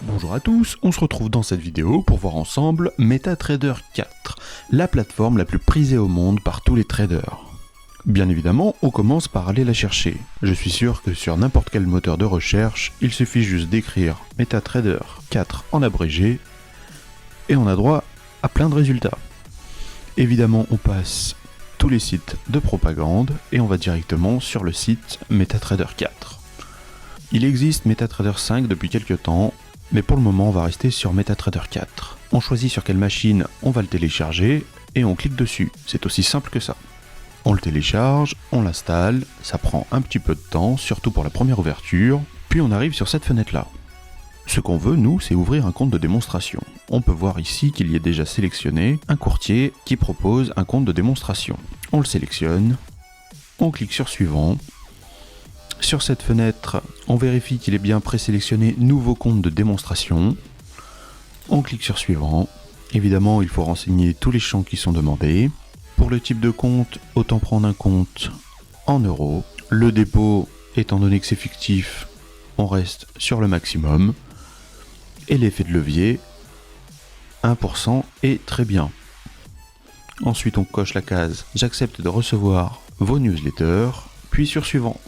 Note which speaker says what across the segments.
Speaker 1: Bonjour à tous, on se retrouve dans cette vidéo pour voir ensemble MetaTrader 4, la plateforme la plus prisée au monde par tous les traders. Bien évidemment, on commence par aller la chercher. Je suis sûr que sur n'importe quel moteur de recherche, il suffit juste d'écrire MetaTrader 4 en abrégé, et on a droit à plein de résultats. Évidemment, on passe tous les sites de propagande, et on va directement sur le site MetaTrader 4. Il existe MetaTrader 5 depuis quelques temps, mais pour le moment on va rester sur MetaTrader 4. On choisit sur quelle machine on va le télécharger et on clique dessus, c'est aussi simple que ça. On le télécharge, on l'installe, ça prend un petit peu de temps, surtout pour la première ouverture, puis on arrive sur cette fenêtre là. Ce qu'on veut nous, c'est ouvrir un compte de démonstration. On peut voir ici qu'il y est déjà sélectionné un courtier qui propose un compte de démonstration. On le sélectionne, on clique sur suivant. Sur cette fenêtre, on vérifie qu'il est bien présélectionné nouveau compte de démonstration. On clique sur suivant. Évidemment, il faut renseigner tous les champs qui sont demandés. Pour le type de compte, autant prendre un compte en euros. Le dépôt, étant donné que c'est fictif, on reste sur le maximum. Et l'effet de levier, 1% est très bien. Ensuite, on coche la case « J'accepte de recevoir vos newsletters », puis sur suivant.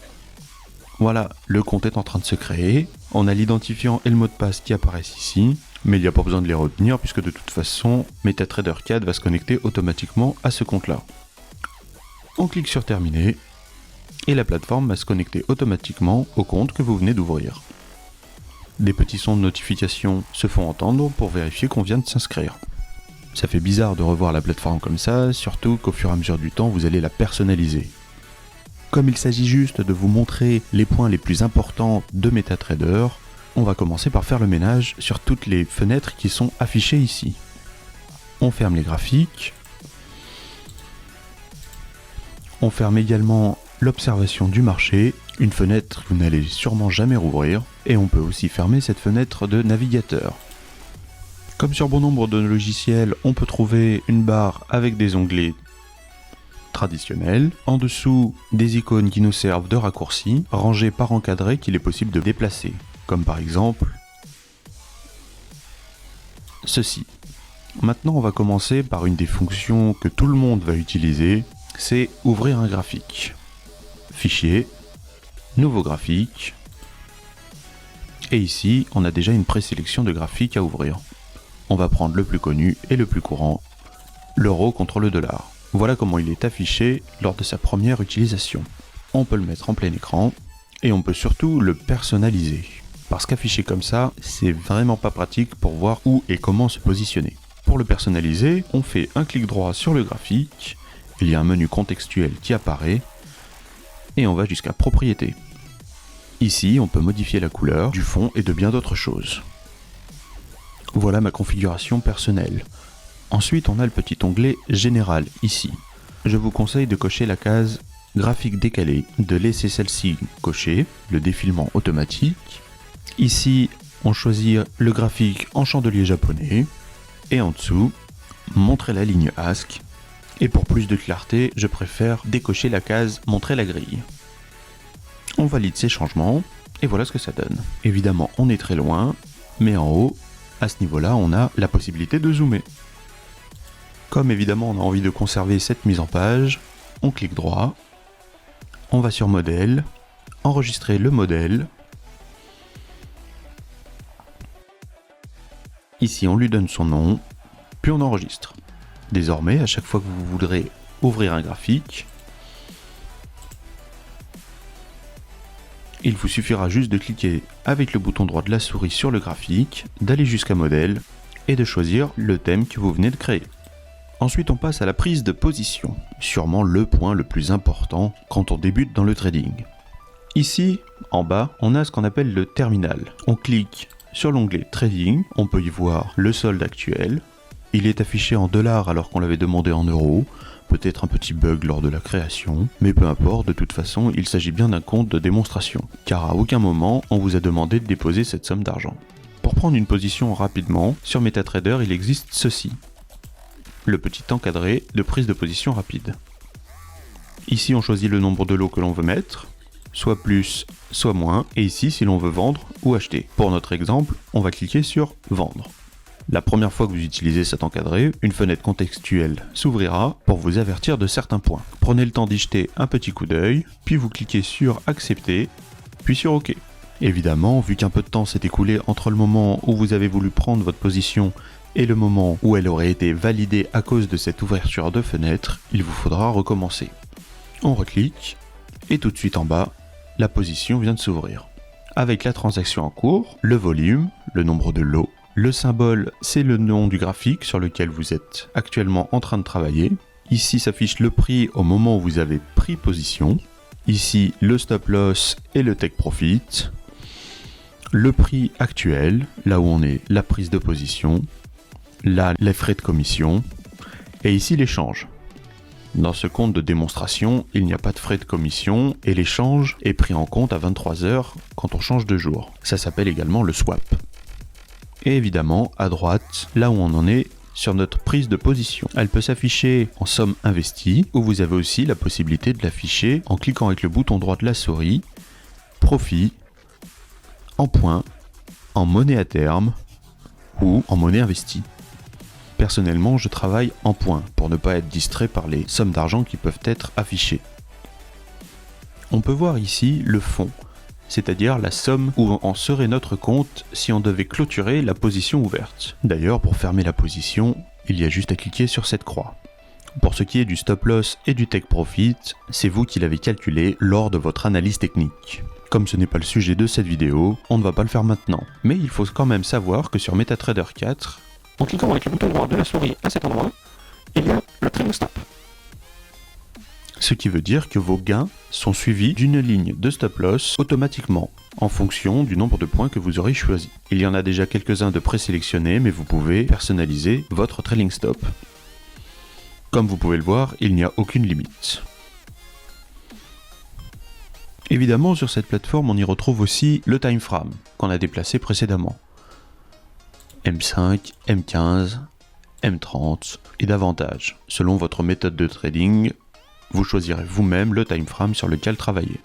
Speaker 1: Voilà, le compte est en train de se créer, on a l'identifiant et le mot de passe qui apparaissent ici, mais il n'y a pas besoin de les retenir puisque de toute façon, MetaTrader 4 va se connecter automatiquement à ce compte-là. On clique sur terminer, et la plateforme va se connecter automatiquement au compte que vous venez d'ouvrir. Des petits sons de notification se font entendre pour vérifier qu'on vient de s'inscrire. Ça fait bizarre de revoir la plateforme comme ça, surtout qu'au fur et à mesure du temps, vous allez la personnaliser. Comme il s'agit juste de vous montrer les points les plus importants de MetaTrader, on va commencer par faire le ménage sur toutes les fenêtres qui sont affichées ici. On ferme les graphiques. On ferme également l'observation du marché, une fenêtre que vous n'allez sûrement jamais rouvrir, et on peut aussi fermer cette fenêtre de navigateur. Comme sur bon nombre de logiciels, on peut trouver une barre avec des onglets traditionnels. En dessous, des icônes qui nous servent de raccourcis, rangés par encadré qu'il est possible de déplacer, comme par exemple ceci. Maintenant, on va commencer par une des fonctions que tout le monde va utiliser, c'est ouvrir un graphique. Fichier, nouveau graphique, et ici, on a déjà une présélection de graphiques à ouvrir. On va prendre le plus connu et le plus courant, l'euro contre le dollar. Voilà comment il est affiché lors de sa première utilisation. On peut le mettre en plein écran et on peut surtout le personnaliser. Parce qu'affiché comme ça, c'est vraiment pas pratique pour voir où et comment se positionner. Pour le personnaliser, on fait un clic droit sur le graphique, il y a un menu contextuel qui apparaît et on va jusqu'à propriété. Ici, on peut modifier la couleur du fond et de bien d'autres choses. Voilà ma configuration personnelle. Ensuite, on a le petit onglet Général ici. Je vous conseille de cocher la case Graphique décalé, de laisser celle-ci cochée, le défilement automatique. Ici, on choisit le graphique en chandelier japonais. Et en dessous, montrer la ligne ASC. Et pour plus de clarté, je préfère décocher la case Montrer la grille. On valide ces changements, et voilà ce que ça donne. Évidemment, on est très loin, mais en haut, à ce niveau-là, on a la possibilité de zoomer. Comme évidemment on a envie de conserver cette mise en page, on clique droit, on va sur modèle, enregistrer le modèle. Ici on lui donne son nom, puis on enregistre. Désormais, à chaque fois que vous voudrez ouvrir un graphique, il vous suffira juste de cliquer avec le bouton droit de la souris sur le graphique, d'aller jusqu'à modèle et de choisir le thème que vous venez de créer. Ensuite, on passe à la prise de position, sûrement le point le plus important quand on débute dans le trading. Ici, en bas, on a ce qu'on appelle le terminal. On clique sur l'onglet Trading, on peut y voir le solde actuel. Il est affiché en dollars alors qu'on l'avait demandé en euros, peut-être un petit bug lors de la création, mais peu importe, de toute façon, il s'agit bien d'un compte de démonstration, car à aucun moment on vous a demandé de déposer cette somme d'argent. Pour prendre une position rapidement, sur MetaTrader, il existe ceci. Le petit encadré de prise de position rapide. Ici on choisit le nombre de lots que l'on veut mettre, soit plus, soit moins, et ici si l'on veut vendre ou acheter. Pour notre exemple, on va cliquer sur vendre. La première fois que vous utilisez cet encadré, une fenêtre contextuelle s'ouvrira pour vous avertir de certains points. Prenez le temps d'y jeter un petit coup d'œil, puis vous cliquez sur accepter, puis sur OK. Évidemment, vu qu'un peu de temps s'est écoulé entre le moment où vous avez voulu prendre votre position et le moment où elle aurait été validée à cause de cette ouverture de fenêtre, il vous faudra recommencer. On reclique, et tout de suite en bas, la position vient de s'ouvrir. Avec la transaction en cours, le volume, le nombre de lots, le symbole, c'est le nom du graphique sur lequel vous êtes actuellement en train de travailler. Ici s'affiche le prix au moment où vous avez pris position. Ici, le stop loss et le take profit. Le prix actuel, là où on est, la prise de position. Là, les frais de commission. Et ici, l'échange. Dans ce compte de démonstration, il n'y a pas de frais de commission et l'échange est pris en compte à 23 h quand on change de jour. Ça s'appelle également le swap. Et évidemment, à droite, là où on en est sur notre prise de position. Elle peut s'afficher en somme investie, ou vous avez aussi la possibilité de l'afficher en cliquant avec le bouton droit de la souris, profit, en points, en monnaie à terme, ou en monnaie investie. Personnellement, je travaille en points, pour ne pas être distrait par les sommes d'argent qui peuvent être affichées. On peut voir ici le fond, c'est-à-dire la somme où en serait notre compte si on devait clôturer la position ouverte. D'ailleurs, pour fermer la position, il y a juste à cliquer sur cette croix. Pour ce qui est du stop loss et du take profit, c'est vous qui l'avez calculé lors de votre analyse technique. Comme ce n'est pas le sujet de cette vidéo, on ne va pas le faire maintenant. Mais il faut quand même savoir que sur MetaTrader 4, en cliquant avec le bouton droit de la souris à cet endroit, il y a le trailing stop. Ce qui veut dire que vos gains sont suivis d'une ligne de stop loss automatiquement, en fonction du nombre de points que vous aurez choisi. Il y en a déjà quelques-uns de présélectionnés, mais vous pouvez personnaliser votre trailing stop. Comme vous pouvez le voir, il n'y a aucune limite. Évidemment, sur cette plateforme, on y retrouve aussi le time frame qu'on a déplacé précédemment. M5, M15, M30 et davantage, selon votre méthode de trading. Vous choisirez vous-même le time frame sur lequel travailler.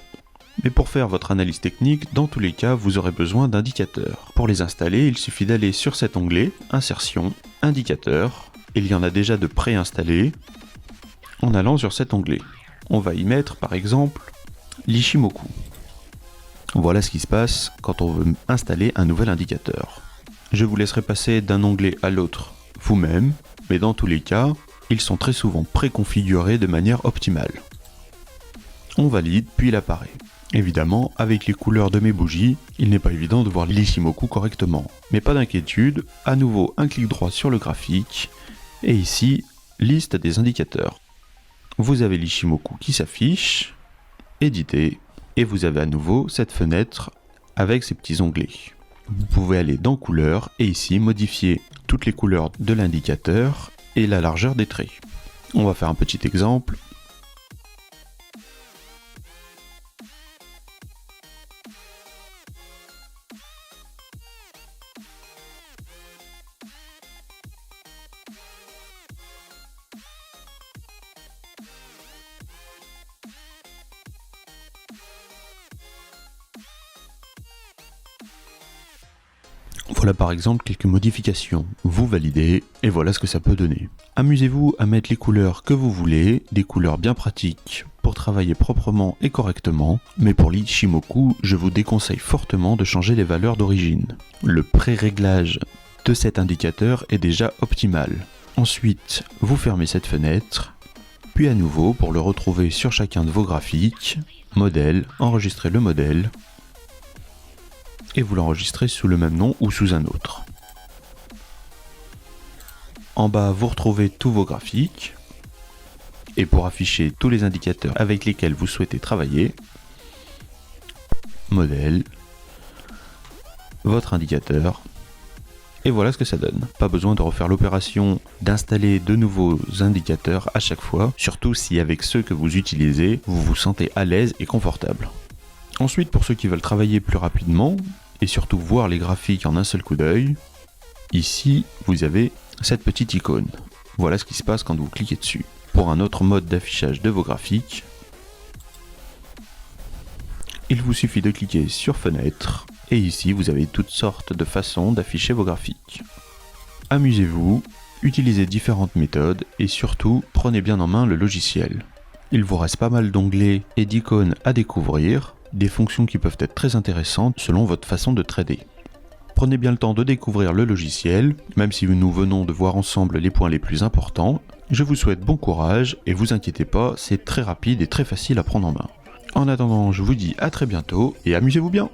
Speaker 1: Mais pour faire votre analyse technique, dans tous les cas, vous aurez besoin d'indicateurs. Pour les installer, il suffit d'aller sur cet onglet, Insertion, Indicateurs. Il y en a déjà de préinstallés. En allant sur cet onglet, on va y mettre par exemple l'Ichimoku. Voilà ce qui se passe quand on veut installer un nouvel indicateur. Je vous laisserai passer d'un onglet à l'autre vous-même, mais dans tous les cas, ils sont très souvent préconfigurés de manière optimale. On valide, puis il apparaît. Évidemment, avec les couleurs de mes bougies, il n'est pas évident de voir l'Ichimoku correctement. Mais pas d'inquiétude, à nouveau un clic droit sur le graphique, et ici, liste des indicateurs. Vous avez l'Ichimoku qui s'affiche, éditer, et vous avez à nouveau cette fenêtre avec ces petits onglets. Vous pouvez aller dans couleurs, et ici modifier toutes les couleurs de l'indicateur, et la largeur des traits. On va faire un petit exemple. Voilà par exemple quelques modifications. Vous validez et voilà ce que ça peut donner. Amusez-vous à mettre les couleurs que vous voulez, des couleurs bien pratiques pour travailler proprement et correctement, mais pour l'Ichimoku, je vous déconseille fortement de changer les valeurs d'origine. Le pré-réglage de cet indicateur est déjà optimal. Ensuite, vous fermez cette fenêtre, puis à nouveau pour le retrouver sur chacun de vos graphiques, modèle, enregistrez le modèle, et vous l'enregistrez sous le même nom ou sous un autre. En bas, vous retrouvez tous vos graphiques. Et pour afficher tous les indicateurs avec lesquels vous souhaitez travailler, modèle, votre indicateur, et voilà ce que ça donne. Pas besoin de refaire l'opération d'installer de nouveaux indicateurs à chaque fois, surtout si avec ceux que vous utilisez, vous vous sentez à l'aise et confortable. Ensuite, pour ceux qui veulent travailler plus rapidement, et surtout voir les graphiques en un seul coup d'œil, ici, vous avez cette petite icône. Voilà ce qui se passe quand vous cliquez dessus. Pour un autre mode d'affichage de vos graphiques, Il vous suffit de cliquer sur Fenêtre, et ici vous avez toutes sortes de façons d'afficher vos graphiques. Amusez-vous, utilisez différentes méthodes, et surtout, prenez bien en main le logiciel. Il vous reste pas mal d'onglets et d'icônes à découvrir, des fonctions qui peuvent être très intéressantes selon votre façon de trader. Prenez bien le temps de découvrir le logiciel, même si nous venons de voir ensemble les points les plus importants. Je vous souhaite bon courage et vous inquiétez pas, c'est très rapide et très facile à prendre en main. En attendant, je vous dis à très bientôt et amusez-vous bien!